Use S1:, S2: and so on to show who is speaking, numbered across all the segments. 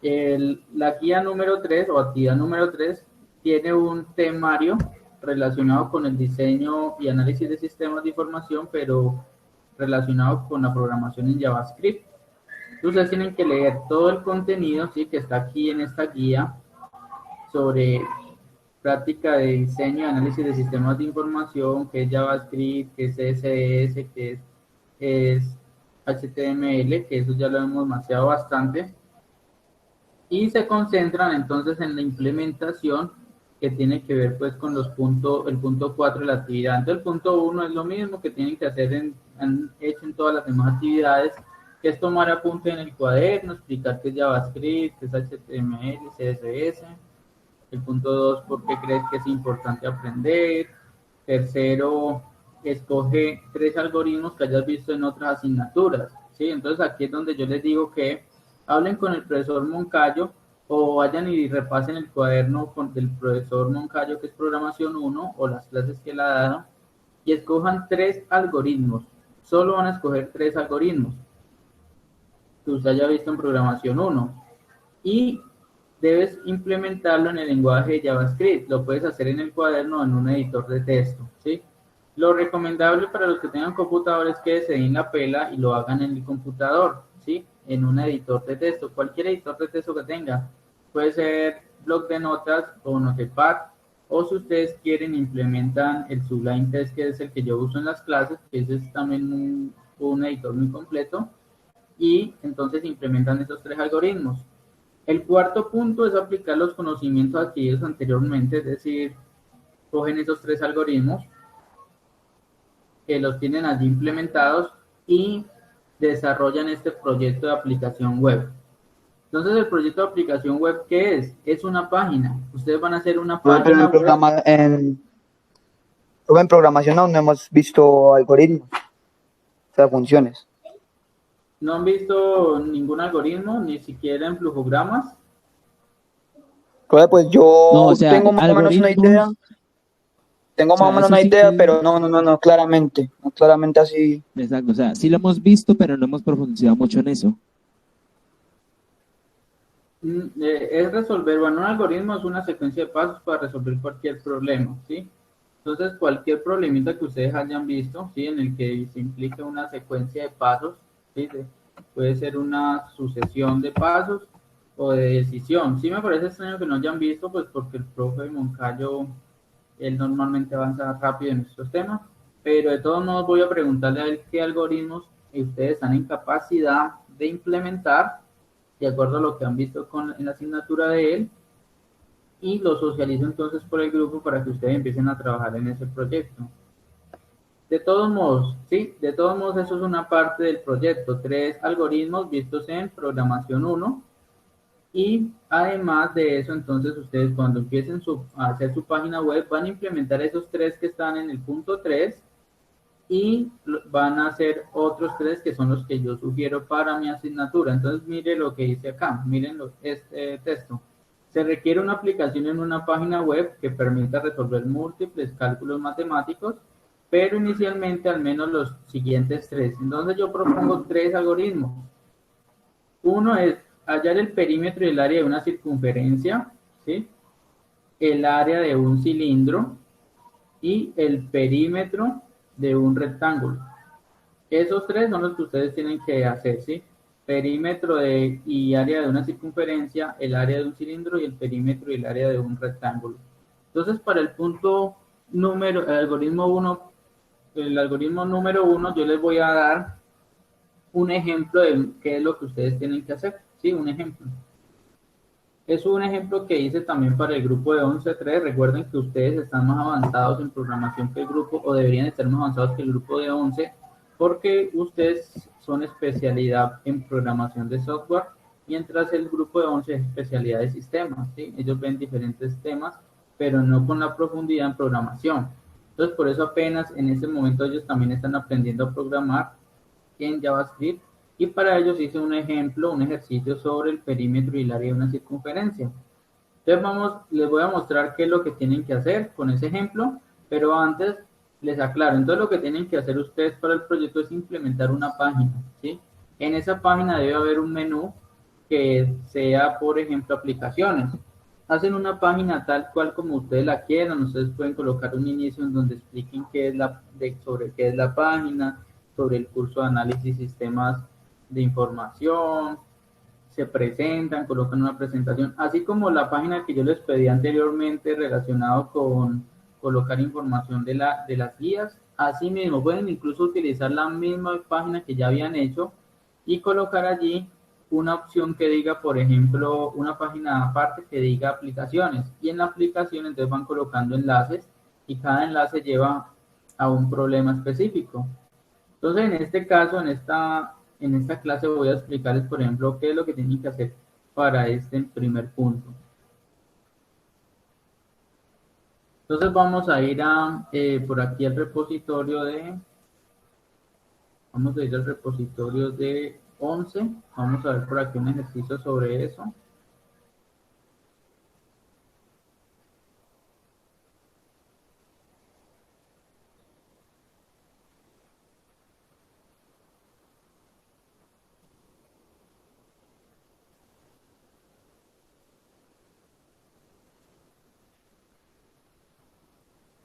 S1: La guía número 3 o actividad número 3 tiene un temario relacionado con el diseño y análisis de sistemas de información, pero relacionado con la programación en JavaScript. Ustedes tienen que leer todo el contenido, ¿sí?, que está aquí en esta guía sobre práctica de diseño y análisis de sistemas de información, que es JavaScript, que es CSS, que es HTML, que eso ya lo hemos mapeado bastante, y se concentran entonces en la implementación que tiene que ver pues con el punto 4 de la actividad. Entonces el punto 1 es lo mismo que tienen que hacer, han hecho en todas las demás actividades, que es tomar apunte en el cuaderno, explicar qué es JavaScript, qué es HTML, CSS. El punto 2, ¿por qué crees que es importante aprender? Tercero, escoge 3 algoritmos que hayas visto en otras asignaturas, ¿sí? Entonces aquí es donde yo les digo que hablen con el profesor Moncayo o vayan y repasen el cuaderno del profesor Moncayo, que es programación 1, o las clases que él ha dado, y escojan 3 algoritmos. Solo van a escoger 3 algoritmos que usted haya visto en programación 1. Y debes implementarlo en el lenguaje de JavaScript. Lo puedes hacer en el cuaderno o en un editor de texto, ¿sí? Lo recomendable para los que tengan computador es que se den la pela y lo hagan en el computador, ¿sí? En un editor de texto, cualquier editor de texto que tenga. Puede ser bloc de notas o Notepad, o si ustedes quieren implementan el Sublime Text, que es el que yo uso en las clases, que ese es también un editor muy completo, y entonces implementan esos 3 algoritmos. El cuarto punto es aplicar los conocimientos adquiridos anteriormente, es decir, cogen esos 3 algoritmos, que los tienen allí implementados y desarrollan este proyecto de aplicación web. Entonces, el proyecto de aplicación web, ¿qué es? Es una página. Ustedes van a hacer una página web.
S2: En programación aún no hemos visto algoritmos, o sea, funciones.
S1: ¿No han visto ningún algoritmo, ni siquiera en flujogramas?
S2: Pues yo
S3: No, o sea,
S2: tengo más o menos una idea. Tengo más o menos una idea, pero no claramente así.
S3: Exacto, o sea, sí lo hemos visto, pero no hemos profundizado mucho en eso.
S1: Es resolver, bueno, un algoritmo es una secuencia de pasos para resolver cualquier problema, ¿sí? Entonces, cualquier problemita que ustedes hayan visto, ¿sí?, en el que se implique una secuencia de pasos, ¿sí?, puede ser una sucesión de pasos o de decisión. Sí me parece extraño que no hayan visto, pues porque el profe Moncayo, él normalmente avanza rápido en estos temas, pero de todos modos voy a preguntarle a él qué algoritmos ustedes están en capacidad de implementar de acuerdo a lo que han visto en la asignatura de él, y lo socializo entonces por el grupo para que ustedes empiecen a trabajar en ese proyecto. De todos modos, sí, de todos modos eso es una parte del proyecto, 3 algoritmos vistos en programación 1, y además de eso, entonces ustedes cuando empiecen a hacer su página web van a implementar esos 3 que están en el punto 3, y van a hacer otros 3 que son los que yo sugiero para mi asignatura. Entonces, mire lo que dice acá, miren este texto. Se requiere una aplicación en una página web que permita resolver múltiples cálculos matemáticos, pero inicialmente al menos los siguientes 3. Entonces, yo propongo 3 algoritmos. Uno es hallar el perímetro y el área de una circunferencia, ¿sí?, el área de un cilindro y el perímetro de un rectángulo. Esos 3 son los que ustedes tienen que hacer, ¿sí? Perímetro y área de una circunferencia, el área de un cilindro y el perímetro y el área de un rectángulo. Entonces, para el algoritmo número 1, yo les voy a dar un ejemplo de qué es lo que ustedes tienen que hacer, ¿sí? Un ejemplo. Es un ejemplo que hice también para el grupo de 11.3. Recuerden que ustedes están más avanzados en programación que el grupo, o deberían estar más avanzados que el grupo de 11, porque ustedes son especialidad en programación de software, mientras el grupo de 11 es especialidad de sistemas, ¿sí? Ellos ven diferentes temas, pero no con la profundidad en programación. Entonces, por eso apenas en ese momento ellos también están aprendiendo a programar en JavaScript, y para ellos hice un ejemplo, un ejercicio sobre el perímetro y el área de una circunferencia. Entonces les voy a mostrar qué es lo que tienen que hacer con ese ejemplo, pero antes les aclaro. Entonces lo que tienen que hacer ustedes para el proyecto es implementar una página, ¿sí? En esa página debe haber un menú que sea, por ejemplo, aplicaciones. Hacen una página tal cual como ustedes la quieran, ustedes pueden colocar un inicio en donde expliquen sobre qué es la página, sobre el curso de análisis y sistemas de información, se presentan, colocan una presentación, así como la página que yo les pedí anteriormente relacionado con colocar información de las guías. Así mismo, pueden incluso utilizar la misma página que ya habían hecho y colocar allí una opción que diga, por ejemplo, una página aparte que diga aplicaciones. Y en la aplicación entonces van colocando enlaces y cada enlace lleva a un problema específico. Entonces, en este caso, en esta clase voy a explicarles, por ejemplo, qué es lo que tienen que hacer para este primer punto. Entonces vamos a ir por aquí al repositorio vamos a ir al repositorio de 11. Vamos a ver por aquí un ejercicio sobre eso.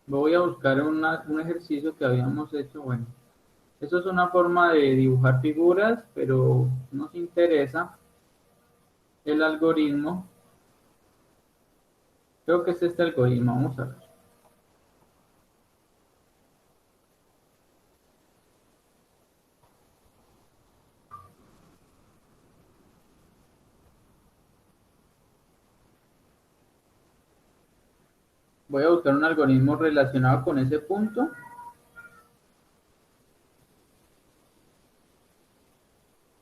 S1: Voy a buscar un ejercicio que habíamos hecho. Bueno, eso es una forma de dibujar figuras, pero nos interesa el algoritmo. Creo que es este algoritmo. Vamos a ver. Voy a buscar un algoritmo relacionado con ese punto.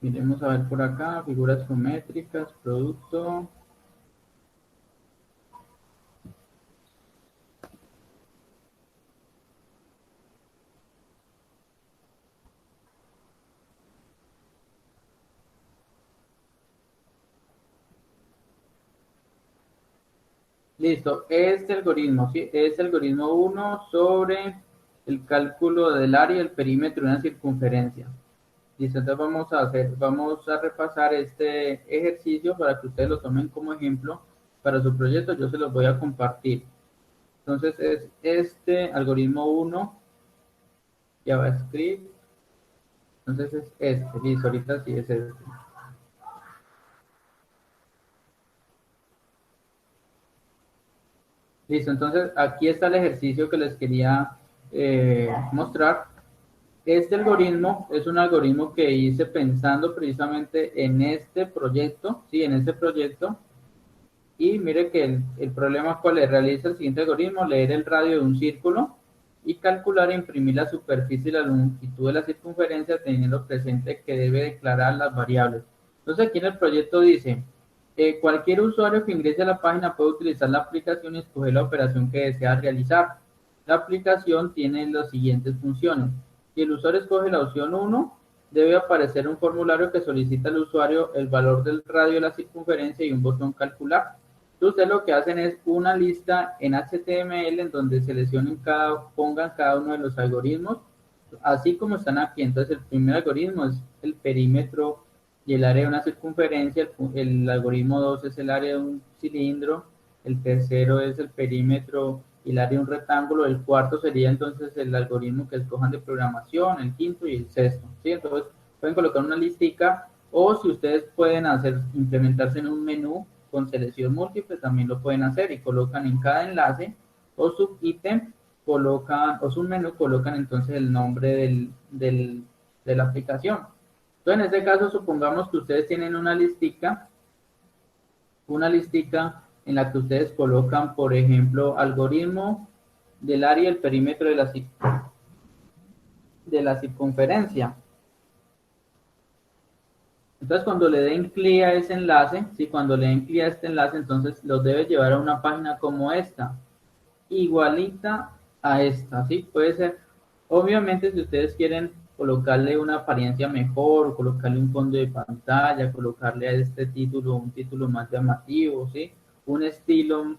S1: Miremos a ver por acá, figuras geométricas, producto. Listo, este algoritmo, ¿sí? Este algoritmo 1 sobre el cálculo del área y el perímetro de una circunferencia. Listo, entonces vamos a repasar este ejercicio para que ustedes lo tomen como ejemplo para su proyecto. Yo se los voy a compartir. Entonces es este algoritmo 1, JavaScript. Entonces es este, listo, ahorita sí es este. Listo, entonces aquí está el ejercicio que les quería mostrar. Este algoritmo es un algoritmo que hice pensando precisamente en este proyecto, sí, en este proyecto. Y mire que el problema cuál es, realiza el siguiente algoritmo, leer el radio de un círculo y calcular e imprimir la superficie y la longitud de la circunferencia teniendo presente que debe declarar las variables. Entonces aquí en el proyecto dice, cualquier usuario que ingrese a la página puede utilizar la aplicación y escoger la operación que desea realizar. La aplicación tiene las siguientes funciones. Si el usuario escoge la opción 1, debe aparecer un formulario que solicita al usuario el valor del radio de la circunferencia y un botón calcular. Ustedes lo que hacen es una lista en HTML en donde seleccionen pongan cada uno de los algoritmos, así como están aquí. Entonces el primer algoritmo es el perímetro y el área de una circunferencia, el algoritmo 2 es el área de un cilindro, el tercero es el perímetro y el área de un rectángulo, el cuarto sería entonces el algoritmo que escojan de programación, el quinto y el sexto, ¿sí? Entonces pueden colocar una listica o si ustedes pueden implementarse en un menú con selección múltiple, también lo pueden hacer y colocan en cada enlace o subítem, o submenú, colocan entonces el nombre de la aplicación. Entonces, en este caso, supongamos que ustedes tienen una listica en la que ustedes colocan, por ejemplo, algoritmo del área y el perímetro de la circunferencia. Entonces, cuando le den clic a ese enlace, ¿sí? Cuando le den clic a este enlace, entonces los debe llevar a una página como esta, igualita a esta, ¿sí? Puede ser, obviamente, si ustedes quieren colocarle una apariencia mejor, colocarle un fondo de pantalla, colocarle a este título un título más llamativo, ¿sí? Un estilo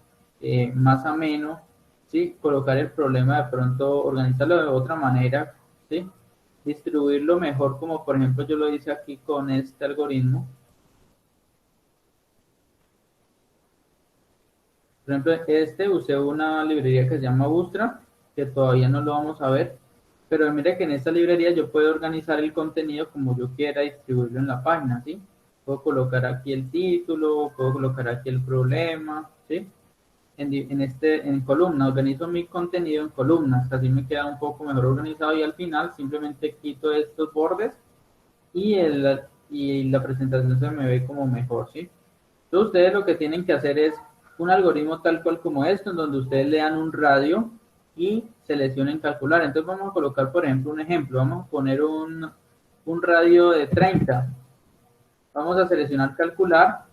S1: más ameno, ¿sí? Colocar el problema de pronto, organizarlo de otra manera, ¿sí? Distribuirlo mejor, como por ejemplo yo lo hice aquí con este algoritmo. Por ejemplo, usé una librería que se llama Bootstrap, que todavía no lo vamos a ver, pero mire que en esta librería yo puedo organizar el contenido como yo quiera distribuirlo en la página, ¿sí? Puedo colocar aquí el título, puedo colocar aquí el problema, ¿sí? En columna, organizo mi contenido en columnas, así me queda un poco mejor organizado y al final simplemente quito estos bordes y la presentación se me ve como mejor, ¿sí? Entonces ustedes lo que tienen que hacer es un algoritmo tal cual como esto, en donde ustedes le dan un radio y seleccionen calcular. Entonces vamos a colocar, por ejemplo, un ejemplo. Vamos a poner un radio de 30. Vamos a seleccionar calcular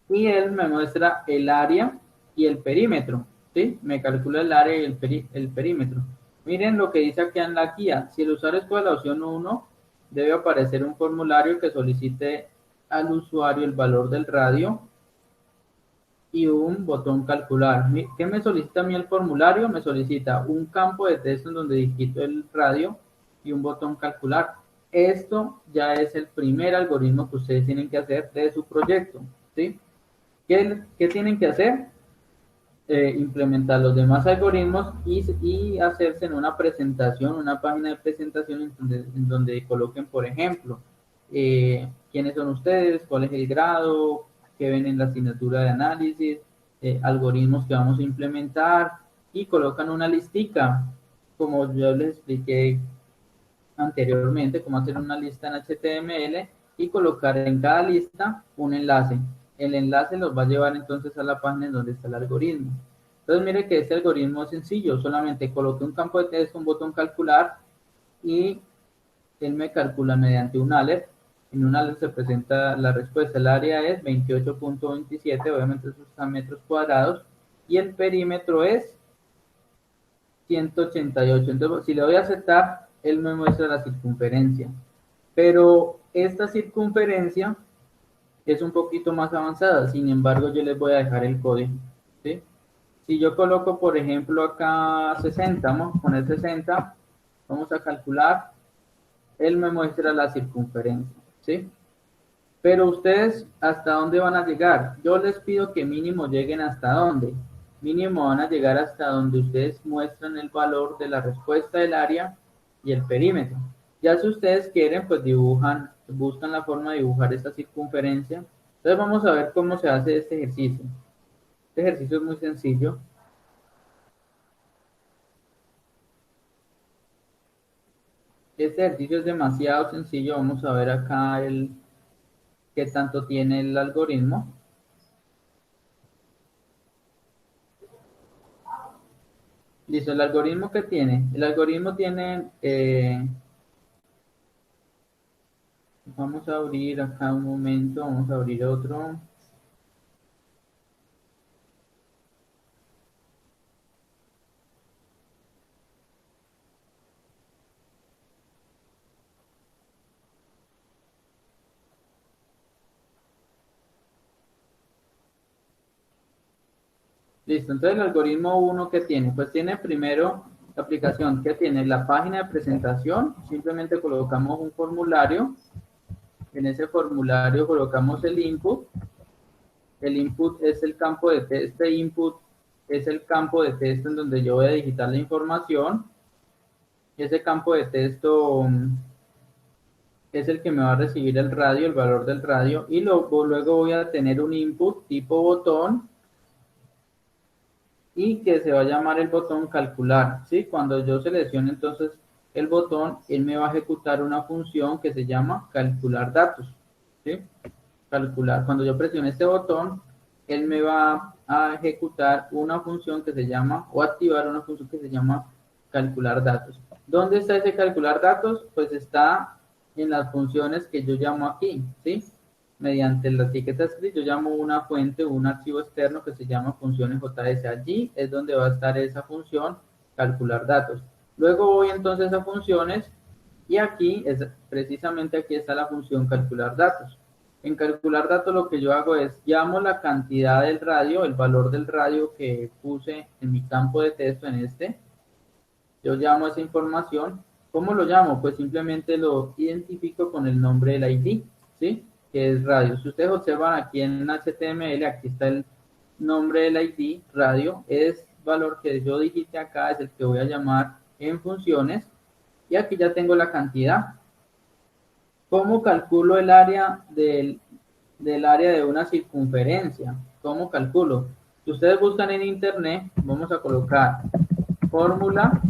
S1: y él me muestra el área y el perímetro, ¿sí? Me calcula el área y el perímetro. Miren lo que dice aquí en la guía. Si el usuario escoge la opción 1, debe aparecer un formulario que solicite al usuario el valor del radio y un botón calcular. ¿Qué me solicita a mí el formulario? Me solicita un campo de texto en donde digito el radio y un botón calcular. Esto ya es el primer algoritmo que ustedes tienen que hacer de su proyecto, ¿sí? ¿Qué tienen que hacer? Implementar los demás algoritmos y hacerse en una presentación, una página de presentación en donde coloquen, por ejemplo, quiénes son ustedes, cuál es el grado, qué ven en la asignatura de análisis, algoritmos que vamos a implementar y colocan una listica, como yo les expliqué anteriormente, cómo hacer una lista en HTML y colocar en cada lista un enlace. El enlace los va a llevar entonces a la página en donde está el algoritmo. Entonces mire que este algoritmo es sencillo, solamente coloque un campo de texto, un botón calcular y él me calcula mediante un alert. En un alert se presenta la respuesta, el área es 28.27, obviamente eso está en metros cuadrados, y el perímetro es 188. Entonces si le doy a aceptar, él me muestra la circunferencia. Pero esta circunferencia es un poquito más avanzada, sin embargo yo les voy a dejar el código, ¿sí? Si yo coloco, por ejemplo, acá 60, vamos a poner 60, vamos a calcular, él me muestra la circunferencia, ¿sí? Pero ustedes, ¿hasta dónde van a llegar? Yo les pido que mínimo lleguen hasta dónde. Mínimo van a llegar hasta donde ustedes muestran el valor de la respuesta del área y el perímetro. Ya si ustedes quieren, pues buscan la forma de dibujar esta circunferencia. Entonces vamos a ver cómo se hace este ejercicio. Este ejercicio es muy sencillo. Este ejercicio es demasiado sencillo. Vamos a ver acá qué tanto tiene el algoritmo. Listo, el algoritmo que tiene. El algoritmo tiene... vamos a abrir acá un momento. Vamos a abrir otro. Listo, entonces el algoritmo 1 que tiene, pues tiene primero la aplicación que tiene la página de presentación, simplemente colocamos un formulario, en ese formulario colocamos el input es el campo de texto, este input es el campo de texto en donde yo voy a digitar la información, ese campo de texto es el que me va a recibir el radio, el valor del radio, y luego voy a tener un input tipo botón, y que se va a llamar el botón calcular, ¿sí? Cuando yo seleccione entonces el botón, él me va a ejecutar una función que se llama calcular datos, ¿sí? Calcular. Cuando yo presione este botón, él me va a ejecutar una función que se llama, o activar una función que se llama calcular datos. ¿Dónde está ese calcular datos? Pues está en las funciones que yo llamo aquí, ¿sí? Mediante la etiqueta script yo llamo una fuente o un archivo externo que se llama funciones JS. Allí es donde va a estar esa función calcular datos. Luego voy entonces a funciones y aquí, precisamente aquí está la función calcular datos. En calcular datos lo que yo hago es llamo la cantidad del radio, el valor del radio que puse en mi campo de texto en este. Yo llamo esa información. ¿Cómo lo llamo? Pues simplemente lo identifico con el nombre del ID, ¿sí? Que es radio. Si ustedes observan aquí en HTML, aquí está nombre del ID, radio, es valor que yo digite acá, es el que voy a llamar en funciones, y aquí ya tengo la cantidad. ¿Cómo calculo el área del área de una circunferencia? ¿Cómo calculo? Si ustedes buscan en internet, vamos a colocar fórmula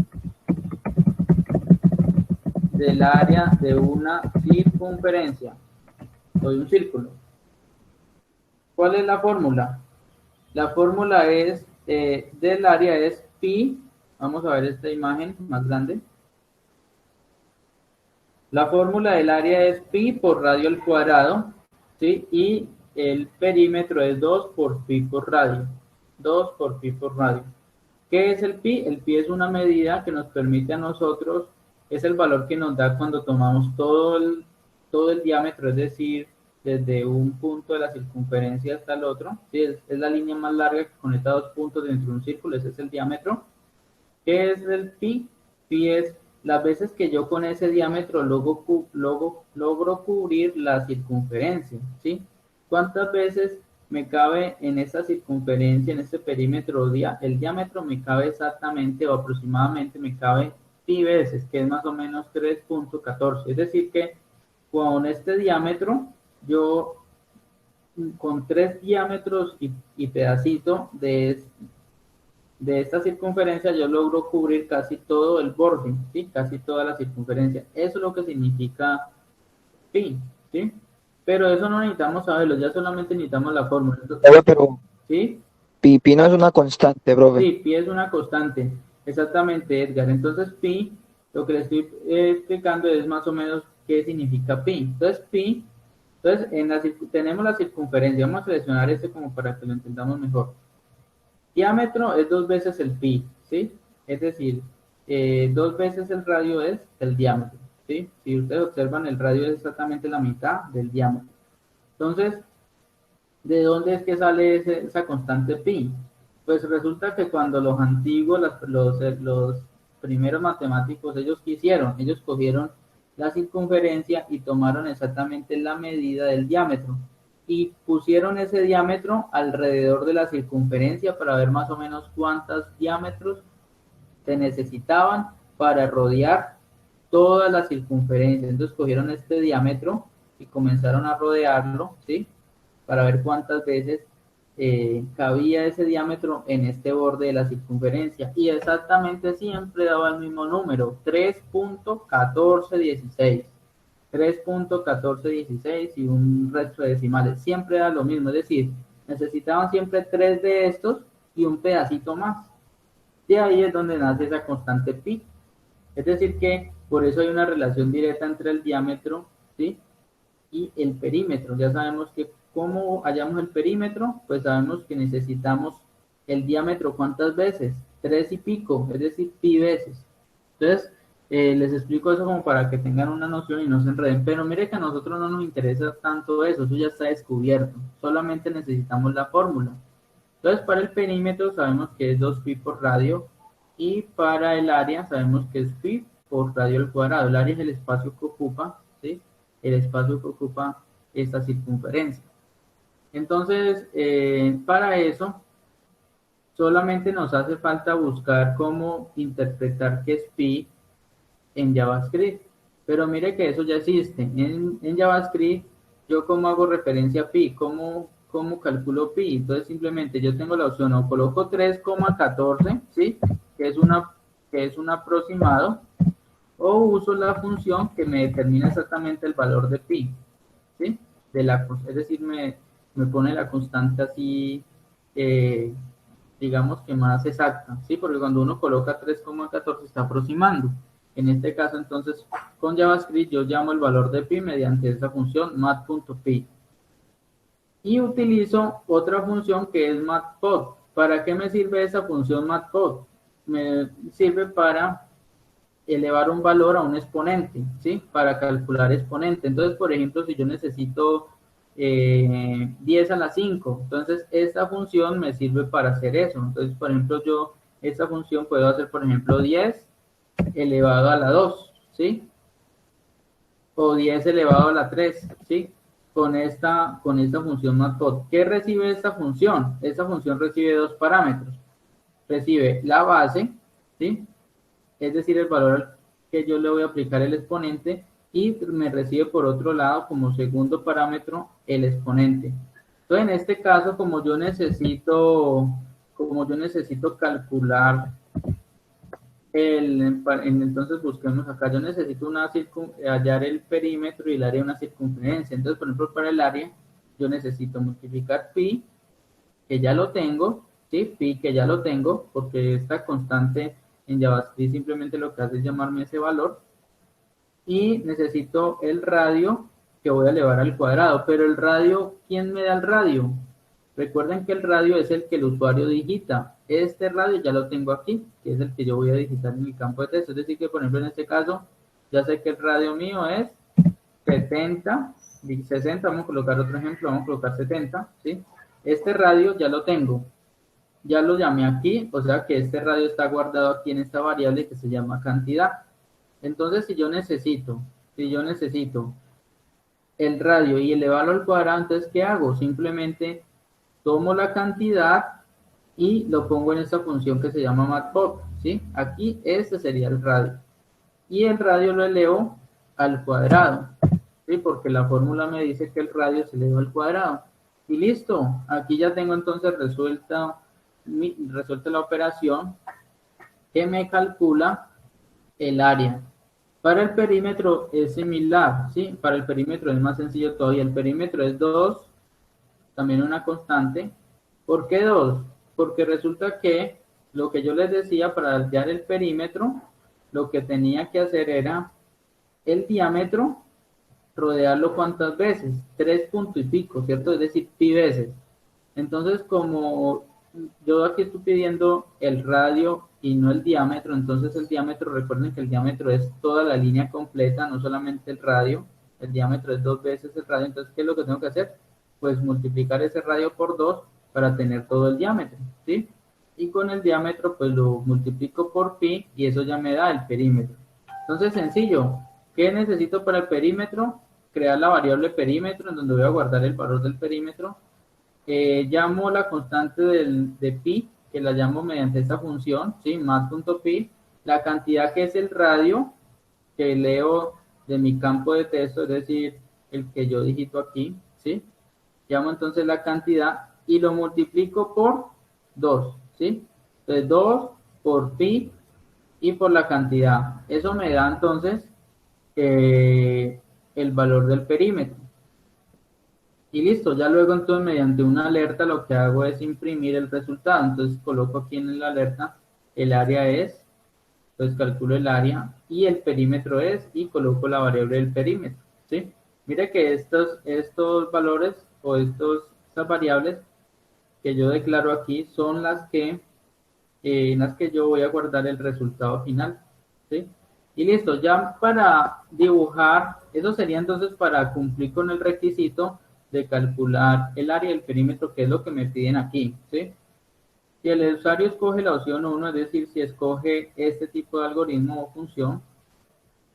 S1: del área de una circunferencia. Doy un círculo. ¿Cuál es la fórmula? La fórmula es del área es pi. Vamos a ver esta imagen más grande. La fórmula del área es pi por radio al cuadrado, ¿sí? Y el perímetro es 2 por pi por radio. 2 por pi por radio. ¿Qué es el pi? El pi es una medida que nos permite a nosotros, es el valor que nos da cuando tomamos todo el diámetro, es decir, desde un punto de la circunferencia hasta el otro. ¿Sí? Es la línea más larga que conecta dos puntos dentro de un círculo, ese es el diámetro. ¿Qué es el pi? Pi es las veces que yo con ese diámetro logro cubrir la circunferencia, ¿sí? ¿Cuántas veces me cabe en esa circunferencia, en este perímetro? El diámetro me cabe exactamente o aproximadamente me cabe pi veces, que es más o menos 3.14. Es decir que con este diámetro, yo con 3 diámetros y pedacito de esta circunferencia yo logro cubrir casi todo el borde, ¿sí? Casi toda la circunferencia. Eso es lo que significa pi, ¿sí? Pero eso no necesitamos saberlo, ya solamente necesitamos la fórmula.
S2: Pero
S1: ¿Sí?
S2: pi no es una constante, profe.
S1: Sí, pi es una constante. Exactamente, Edgar. Entonces pi, lo que le estoy explicando es más o menos qué significa pi. Entonces pi, tenemos la circunferencia. Vamos a seleccionar este como para que lo entendamos mejor. Diámetro es 2 veces el pi, ¿sí? Es decir, 2 veces el radio es el diámetro, ¿sí? Si ustedes observan, el radio es exactamente la mitad del diámetro. Entonces, ¿de dónde es que sale esa constante pi? Pues resulta que cuando los antiguos, los primeros matemáticos, ellos cogieron la circunferencia y tomaron exactamente la medida del diámetro y pusieron ese diámetro alrededor de la circunferencia para ver más o menos cuántos diámetros se necesitaban para rodear toda la circunferencia. Entonces cogieron este diámetro y comenzaron a rodearlo, ¿sí? Para ver cuántas veces cabía ese diámetro en este borde de la circunferencia. Y exactamente siempre daba el mismo número, 3.1416. 3.1416 y un resto de decimales. Siempre era lo mismo, es decir, necesitaban siempre 3 de estos y un pedacito más. De ahí es donde nace esa constante pi. Es decir que por eso hay una relación directa entre el diámetro, ¿sí? Y el perímetro. Ya sabemos que cómo hallamos el perímetro, pues sabemos que necesitamos el diámetro ¿cuántas veces? 3 y pico, es decir, pi veces. Entonces, les explico eso como para que tengan una noción y no se enreden, pero mire que a nosotros no nos interesa tanto eso ya está descubierto, solamente necesitamos la fórmula. Entonces para el perímetro sabemos que es 2 pi por radio y para el área sabemos que es pi por radio al cuadrado. El área es el espacio que ocupa, ¿sí? El espacio que ocupa esta circunferencia. Entonces, para eso solamente nos hace falta buscar cómo interpretar qué es pi en JavaScript, pero mire que eso ya existe. En JavaScript, yo cómo hago referencia a pi, cómo calculo pi. Entonces simplemente yo tengo la opción o coloco 3,14, ¿sí? que es un aproximado, o uso la función que me determina exactamente el valor de pi, ¿sí? Es decir, me pone la constante así, digamos que más exacta, ¿sí? Porque cuando uno coloca 3,14 está aproximando. En este caso, entonces, con JavaScript yo llamo el valor de pi mediante esa función mat.pi. Y utilizo otra función que es matplotlib. ¿Para qué me sirve esa función matplotlib? Me sirve para elevar un valor a un exponente, ¿sí? Para calcular exponente. Entonces, por ejemplo, si yo necesito 10 a la 5, entonces esta función me sirve para hacer eso. Entonces, por ejemplo, yo esta función puedo hacer, por ejemplo, 10 elevado a la 2, ¿sí? O 10 elevado a la 3, ¿sí? con esta función matplotlib. ¿Qué recibe esta función? Esta función recibe dos parámetros. Recibe la base, ¿sí? Es decir, el valor que yo le voy a aplicar el exponente, y me recibe por otro lado como segundo parámetro el exponente. Entonces, en este caso, como yo necesito calcular entonces busquemos acá, yo necesito hallar el perímetro y el área de una circunferencia. Entonces, por ejemplo, para el área, yo necesito multiplicar pi, que ya lo tengo, ¿sí? Pi, que ya lo tengo, porque esta constante en JavaScript simplemente lo que hace es llamarme ese valor. Y necesito el radio, que voy a elevar al cuadrado. Pero el radio, ¿quién me da el radio? Recuerden que el radio es el que el usuario digita. Este radio ya lo tengo aquí, que es el que yo voy a digitar en el campo de texto. Es decir, que por ejemplo en este caso, ya sé que el radio mío es 70, 60, vamos a colocar otro ejemplo, vamos a colocar 70, ¿sí? Este radio ya lo tengo. Ya lo llamé aquí, o sea que este radio está guardado aquí en esta variable que se llama cantidad. Entonces, si yo necesito el radio y elevarlo al cuadrado, entonces, ¿qué hago? Simplemente tomo la cantidad y lo pongo en esta función que se llama matplotlib, ¿sí? Aquí este sería el radio. Y el radio lo elevo al cuadrado, ¿sí? Porque la fórmula me dice que el radio se eleva al cuadrado. Y listo, aquí ya tengo entonces resuelta la operación que me calcula el área. Para el perímetro es similar, ¿sí? Para el perímetro es más sencillo todavía. El perímetro es 2, también una constante. ¿Por qué 2? Porque resulta que lo que yo les decía, para hallar el perímetro, lo que tenía que hacer era el diámetro, rodearlo ¿cuántas veces? 3 puntos y pico, ¿cierto? Es decir, pi veces. Entonces, como yo aquí estoy pidiendo el radio y no el diámetro, entonces el diámetro, recuerden que el diámetro es toda la línea completa, no solamente el radio. El diámetro es 2 veces el radio. Entonces, ¿qué es lo que tengo que hacer? Pues multiplicar ese radio por 2 para tener todo el diámetro, ¿sí? Y con el diámetro, pues lo multiplico por pi y eso ya me da el perímetro. Entonces, sencillo. ¿Qué necesito para el perímetro? Crear la variable perímetro, en donde voy a guardar el valor del perímetro. Llamo la constante de pi, que la llamo mediante esta función, ¿sí? Mat.pi. La cantidad, que es el radio, que leo de mi campo de texto, es decir, el que yo digito aquí, ¿sí? Llamo entonces la cantidad y lo multiplico por 2, ¿sí? Entonces 2 por pi y por la cantidad. Eso me da entonces el valor del perímetro. Y listo, ya luego entonces mediante una alerta lo que hago es imprimir el resultado. Entonces coloco aquí en la alerta el área es, entonces calculo el área y el perímetro es y coloco la variable del perímetro, ¿sí? Mire que estos valores o estas variables que yo declaro aquí son en las que yo voy a guardar el resultado final, ¿sí? Y listo, ya para dibujar, eso sería entonces para cumplir con el requisito de calcular el área del perímetro, que es lo que me piden aquí, ¿sí? Si el usuario escoge la opción 1, es decir, si escoge este tipo de algoritmo o función,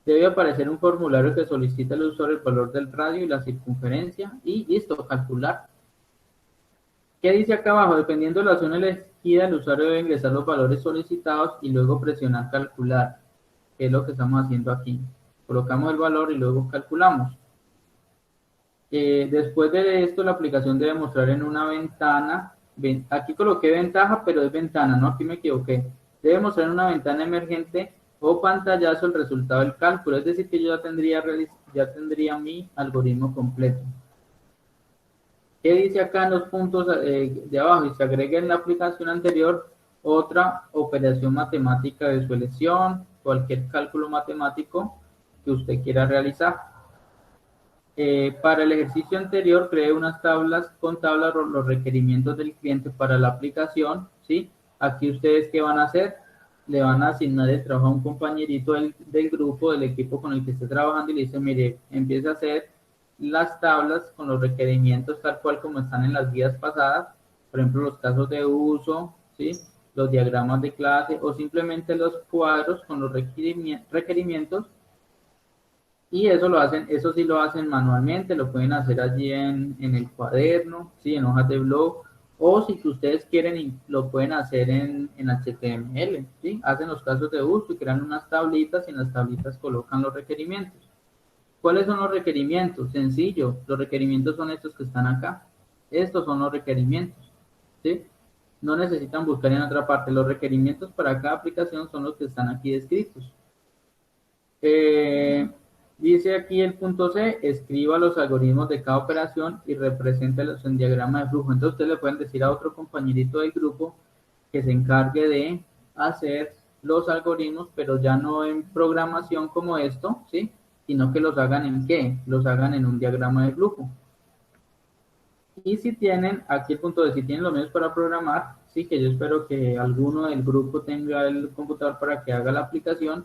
S1: debe aparecer un formulario que solicita al usuario el valor del radio y la circunferencia y listo, calcular. ¿Qué dice acá abajo? Dependiendo de la opción elegida, el usuario debe ingresar los valores solicitados y luego presionar calcular, que es lo que estamos haciendo aquí. Colocamos el valor y luego calculamos. Después de esto, la aplicación debe mostrar en una ventana, aquí coloqué ventaja, pero es ventana, ¿no? Aquí me equivoqué. Debe mostrar en una ventana emergente o pantallazo el resultado del cálculo, es decir, que yo ya tendría mi algoritmo completo. ¿Qué dice acá en los puntos de abajo? Y se agrega en la aplicación anterior otra operación matemática de su elección, cualquier cálculo matemático que usted quiera realizar. Para el ejercicio anterior, creé unas tablas con los requerimientos del cliente para la aplicación, ¿sí? Aquí ustedes, ¿qué van a hacer? Le van a asignar el trabajo a un compañerito del grupo, del equipo con el que esté trabajando y le dice, mire, empieza a hacer las tablas con los requerimientos tal cual como están en las guías pasadas, por ejemplo, los casos de uso, ¿sí? Los diagramas de clase o simplemente los cuadros con los requerimientos. Y eso sí lo hacen manualmente, lo pueden hacer allí en el cuaderno, ¿sí? En hojas de blog, o si que ustedes quieren, lo pueden hacer en HTML, ¿sí? Hacen los casos de uso y crean unas tablitas y en las tablitas colocan los requerimientos. ¿Cuáles son los requerimientos? Sencillo, los requerimientos son estos que están acá. Estos son los requerimientos, ¿sí? No necesitan buscar en otra parte. Los requerimientos para cada aplicación son los que están aquí descritos. Dice aquí el punto C, escriba los algoritmos de cada operación y represéntelos en diagrama de flujo. Entonces ustedes le pueden decir a otro compañerito del grupo que se encargue de hacer los algoritmos, pero ya no en programación como esto, ¿sí? Sino que los hagan en ¿qué? Los hagan en un diagrama de flujo. Y si tienen, aquí el punto de si tienen los medios para programar, sí, que yo espero que alguno del grupo tenga el computador para que haga la aplicación,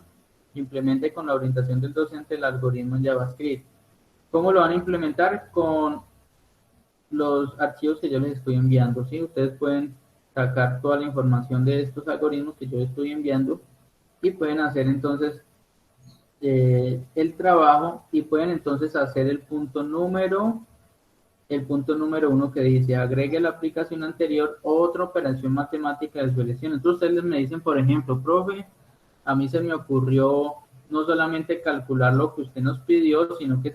S1: implemente con la orientación del docente el algoritmo en JavaScript. ¿Cómo lo van a implementar? Con los archivos que yo les estoy enviando, ¿sí? Ustedes pueden sacar toda la información de estos algoritmos que yo estoy enviando y pueden hacer entonces el trabajo y pueden entonces hacer el punto número 1 que dice agregue a la aplicación anterior otra operación matemática de su elección. Entonces ustedes me dicen, por ejemplo, profe, a mí se me ocurrió no solamente calcular lo que usted nos pidió, sino que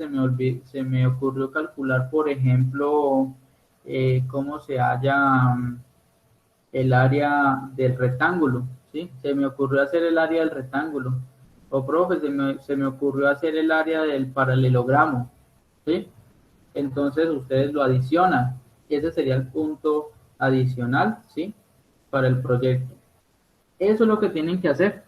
S1: se me ocurrió calcular, por ejemplo, cómo se halla el área del rectángulo, ¿sí? Se me ocurrió hacer el área del rectángulo. O, profe, se me ocurrió hacer el área del paralelogramo, ¿sí? Entonces ustedes lo adicionan. Ese sería el punto adicional, ¿sí? Para el proyecto. Eso es lo que tienen que hacer.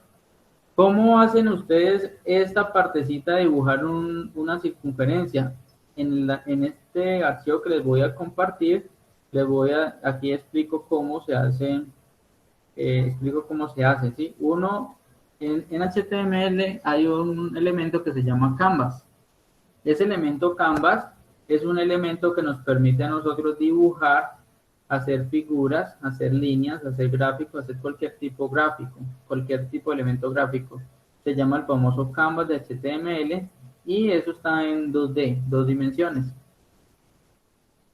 S1: ¿Cómo hacen ustedes esta partecita de dibujar una circunferencia? En este archivo que les voy a compartir, aquí explico cómo se hace, ¿sí? En HTML hay un elemento que se llama Canvas. Ese elemento Canvas es un elemento que nos permite a nosotros dibujar, hacer figuras, hacer líneas, hacer gráficos, hacer cualquier tipo gráfico, cualquier tipo de elemento gráfico. Se llama el famoso Canvas de HTML y eso está en 2D, 2 dimensiones.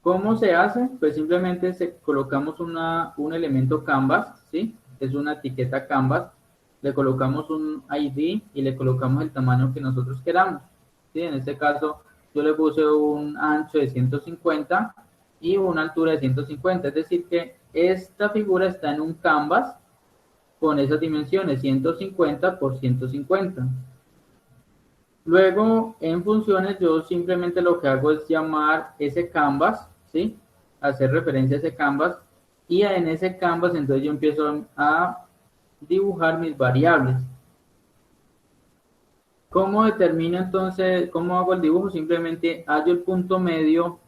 S1: ¿Cómo se hace? Pues simplemente colocamos un elemento Canvas, ¿sí? Es una etiqueta Canvas, le colocamos un ID y le colocamos el tamaño que nosotros queramos, ¿sí? En este caso yo le puse un ancho de 150 y una altura de 150, es decir que esta figura está en un canvas con esas dimensiones, 150 por 150. Luego, en funciones, yo simplemente lo que hago es llamar ese canvas, ¿sí? Hacer referencia a ese canvas, y en ese canvas, entonces yo empiezo a dibujar mis variables. ¿Cómo determino entonces, cómo hago el dibujo? Simplemente hallo el punto medio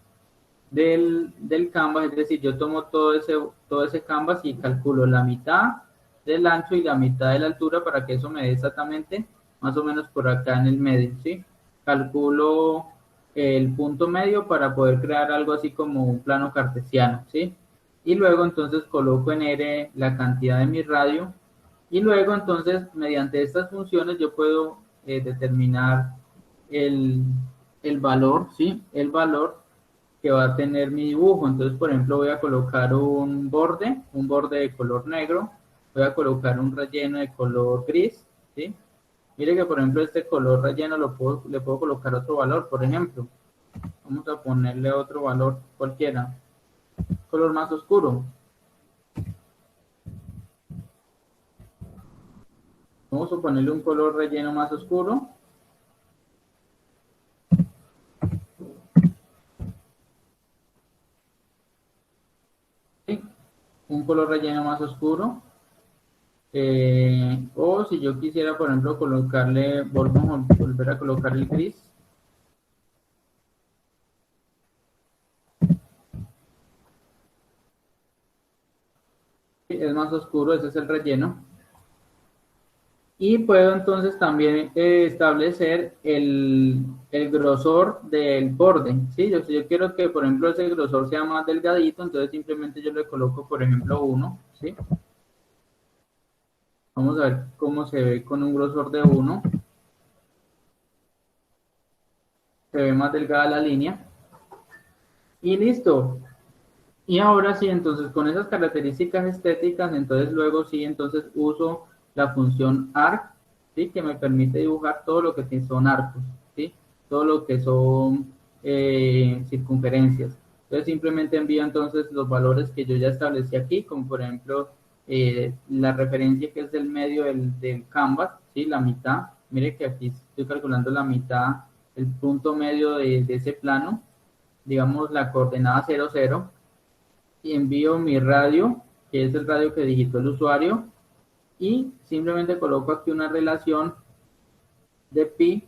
S1: del canvas, es decir, yo tomo todo ese canvas y calculo la mitad del ancho y la mitad de la altura para que eso me dé exactamente más o menos por acá en el medio, ¿sí? Calculo el punto medio para poder crear algo así como un plano cartesiano, ¿sí? Y luego entonces coloco en R la cantidad de mi radio y luego entonces mediante estas funciones yo puedo determinar el valor, ¿sí? El valor que va a tener mi dibujo. Entonces, por ejemplo, voy a colocar un borde de color negro, voy a colocar un relleno de color gris, ¿sí? Mire que, por ejemplo, este color relleno le puedo colocar otro valor, por ejemplo. Vamos a ponerle otro valor cualquiera. Color más oscuro. Vamos a ponerle un color relleno más oscuro. Un color relleno más oscuro. O si yo quisiera, por ejemplo, volver a colocar el gris. Es más oscuro, ese es el relleno. Y puedo entonces también establecer el grosor del borde, ¿sí? Si yo quiero que, por ejemplo, ese grosor sea más delgadito, entonces simplemente yo le coloco, por ejemplo, 1, ¿sí? Vamos a ver cómo se ve con un grosor de 1. se ve más delgada la línea. Y listo. Y ahora sí, entonces con esas características estéticas, entonces luego sí, entonces uso la función arc, ¿sí? Que me permite dibujar todo lo que son arcos, ¿sí? Todo lo que son circunferencias. Entonces simplemente envío entonces los valores que yo ya establecí aquí, como por ejemplo la referencia que es del medio del canvas, ¿sí? La mitad. Mire que aquí estoy calculando la mitad, el punto medio de ese plano, digamos la coordenada 0, 0, y envío mi radio, que es el radio que digitó el usuario, y simplemente coloco aquí una relación de pi,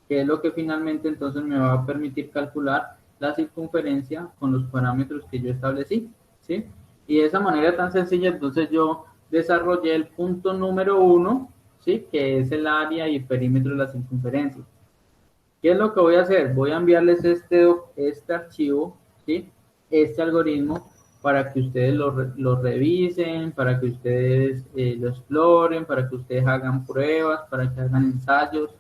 S1: que es lo que finalmente entonces me va a permitir calcular la circunferencia con los parámetros que yo establecí, ¿sí? Y de esa manera tan sencilla, entonces yo desarrollé el punto número 1, ¿sí? Que es el área y el perímetro de la circunferencia. ¿Qué es lo que voy a hacer? Voy a enviarles este archivo, ¿sí? Este algoritmo, para que ustedes lo revisen, para que ustedes lo exploren, para que ustedes hagan pruebas, para que hagan ensayos.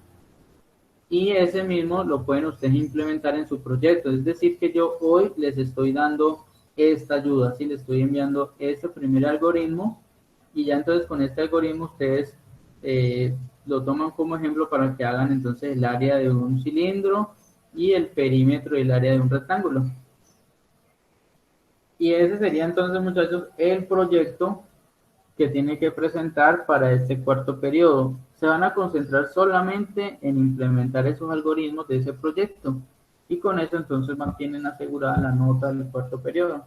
S1: Y ese mismo lo pueden ustedes implementar en su proyecto. Es decir, que yo hoy les estoy dando esta ayuda, ¿sí? Les estoy enviando este primer algoritmo, y ya entonces con este algoritmo ustedes lo toman como ejemplo para que hagan entonces el área de un cilindro y el perímetro y el área de un rectángulo. Y ese sería entonces, muchachos, el proyecto que tiene que presentar para este cuarto periodo. Se van a concentrar solamente en implementar esos algoritmos de ese proyecto, y con eso entonces mantienen asegurada la nota del cuarto periodo.